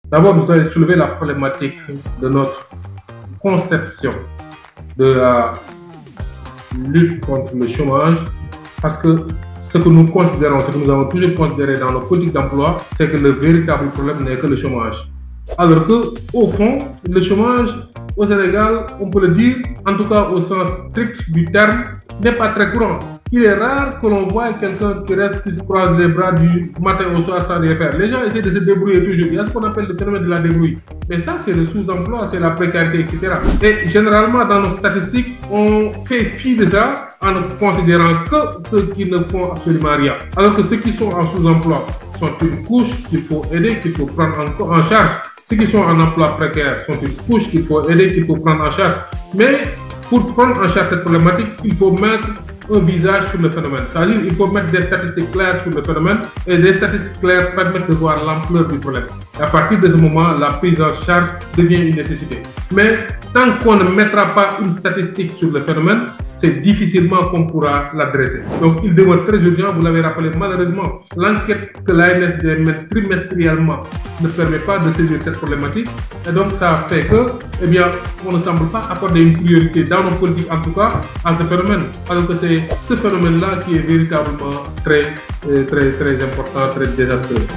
D'abord, vous avez soulevé la problématique de notre conception de la lutte contre le chômage, parce que ce que nous considérons, ce que nous avons toujours considéré dans nos politiques d'emploi, c'est que le véritable problème n'est que le chômage. Alors que, au fond, le chômage au Sénégal, on peut le dire, en tout cas au sens strict du terme, n'est pas très courant. Il est rare que l'on voit quelqu'un qui reste, qui se croise les bras du matin au soir sans rien faire. Les gens essaient de se débrouiller toujours. Il y a ce qu'on appelle le phénomène de la débrouille. Mais ça, c'est le sous-emploi, c'est la précarité, etc. Et généralement, dans nos statistiques, on fait fi de ça en ne considérant que ceux qui ne font absolument rien. Alors que ceux qui sont en sous-emploi sont une couche qu'il faut aider, qu'il faut prendre en charge. Ceux qui sont en emploi précaire sont une couche qu'il faut aider, qu'il faut prendre en charge. Mais pour prendre en charge cette problématique, il faut mettre un visage sur le phénomène. C'est-à-dire qu'il faut mettre des statistiques claires sur le phénomène et des statistiques claires permettent de voir l'ampleur du problème. Et à partir de ce moment, la prise en charge devient une nécessité. Mais tant qu'on ne mettra pas une statistique sur le phénomène, c'est difficilement qu'on pourra l'adresser. Donc il demeure très urgent, vous l'avez rappelé, malheureusement, l'enquête que l'ANSD mène trimestriellement ne permet pas de saisir cette problématique. Et donc ça fait que, eh bien, on ne semble pas accorder une priorité dans nos politiques, en tout cas, à ce phénomène. Alors que c'est ce phénomène-là qui est véritablement très important, très désastreux.